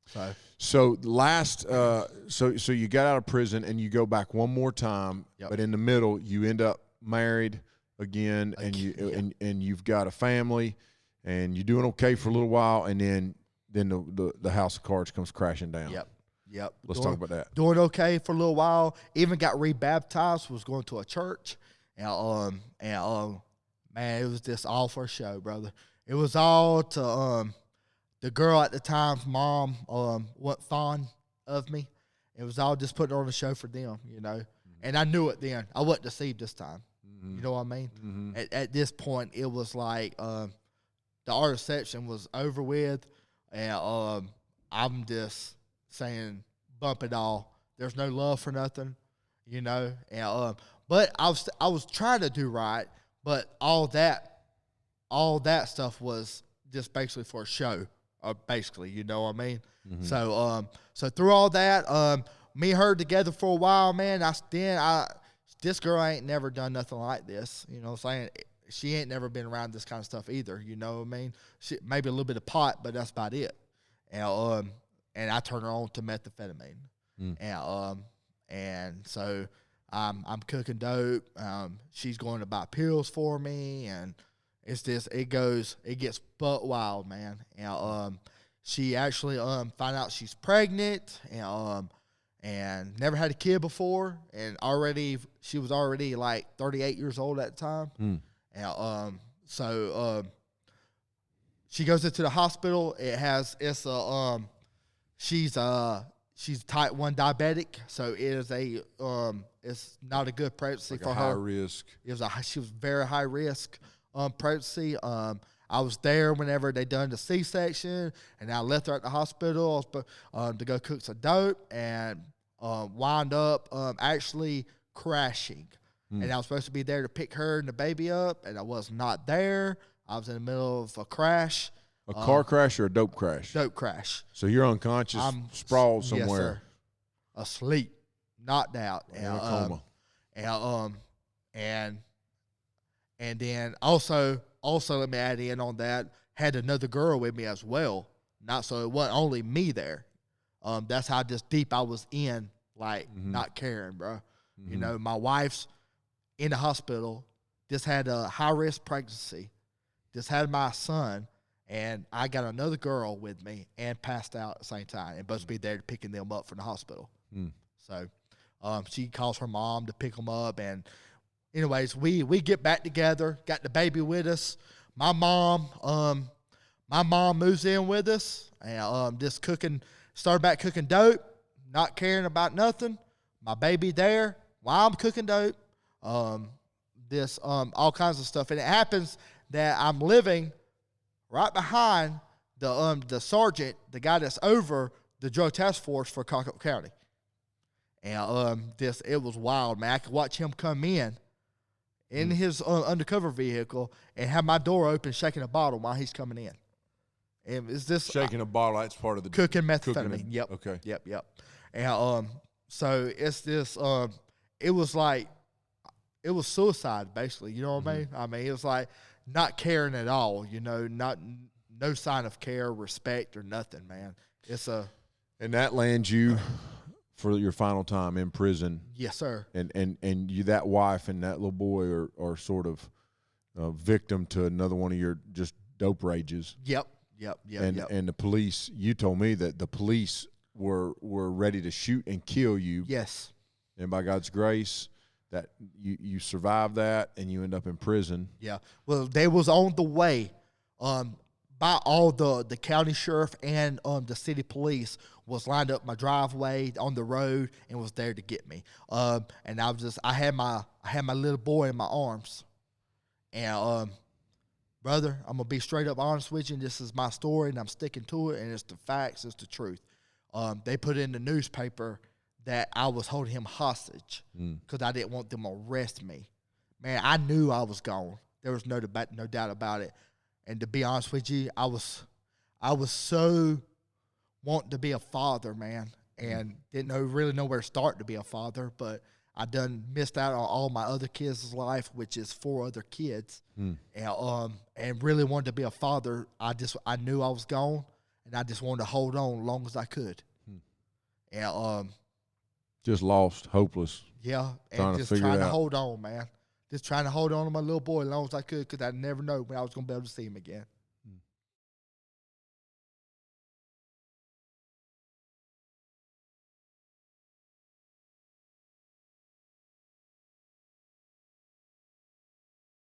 So so you got out of prison and you go back one more time, but in the middle you end up married again, and and you've got a family, and you're doing okay for a little while, and then the house of cards comes crashing down. Yep. Let's talk about that. Doing okay for a little while. Even got rebaptized. Was going to a church, and man, it was just all for a show, brother. It was all to the girl at the time's mom wasn't fond of me. It was all just putting on a show for them, you know. And I knew it then. I wasn't deceived this time. You know what I mean? At this point, it was like the art reception was over with, and I'm just saying, bump it all. There's no love for nothing, you know. And but I was trying to do right, but all that stuff was just basically for a show, basically, you know what I mean? So through all that, me and her together for a while, man. This girl ain't never done nothing like this, you know what I'm saying? She ain't never been around this kind of stuff either, you know what I mean? Maybe a little bit of pot, but that's about it. And I turned her on to methamphetamine, and so I'm cooking dope. She's going to buy pills for me, and it gets butt wild, man. And she actually find out she's pregnant, and never had a kid before, and she was already like 38 years old at the time. And so she goes into the hospital. She's type 1 diabetic, so it is it's not a good pregnancy like for her. High risk. She was very high risk pregnancy. I was there whenever they done the C-section, and I left her at the hospital to go cook some dope, and wound up actually crashing. And I was supposed to be there to pick her and the baby up, and I was not there. I was in the middle of a crash. A car crash or a dope crash? Dope crash. So you're unconscious, sprawled somewhere. Yes, sir. Asleep, knocked out. In a coma. And then also let me add in on that, had another girl with me as well. So it wasn't only me there. That's how just deep I was in, like not caring, bro. You know, my wife's in the hospital, just had a high risk pregnancy, just had my son, and I got another girl with me and passed out at the same time, and supposed to be there picking them up from the hospital. So she calls her mom to pick them up, and anyways, we get back together, got the baby with us. My mom moves in with us, and just started back cooking dope, not caring about nothing. My baby there while I'm cooking dope, all kinds of stuff, and it happens that I'm living right behind the sergeant, the guy that's over the drug task force for Colquitt County. And it was wild, man. I could watch him come in his undercover vehicle and have my door open, shaking a bottle while he's coming in. And is this shaking a bottle? That's part of the cooking methamphetamine. Yep. Okay. Yep. And so it's this. It was like it was suicide, basically. You know what I mean? I mean, it was like not caring at all. You know, no sign of care, respect, or nothing, man. And that lands you for your final time in prison. Yes, sir. And you, that wife and that little boy are sort of victim to another one of your just dope rages. Yep. And the police, you told me that the police were ready to shoot and kill you. Yes. And by God's grace, that you survived that and you end up in prison. Yeah. Well, they was on the way by all the county sheriff and the city police was lined up my driveway on the road and was there to get me. And I had my little boy in my arms. And brother, I'm gonna be straight up honest with you, and this is my story and I'm sticking to it, and it's the facts, it's the truth. They put in the newspaper that I was holding him hostage because I didn't want them to arrest me. Man, I knew I was gone. There was no doubt about it. And to be honest with you, I was so wanting to be a father, man, and didn't really know where to start to be a father. But I done missed out on all my other kids' life, which is 4 other kids, and really wanted to be a father. I knew I was gone, and I just wanted to hold on as long as I could. And just lost, hopeless. yeah, Trying and to just figure it trying to out. hold on, man. Just trying to hold on to my little boy as long as I could, because I never know when I was gonna be able to see him again.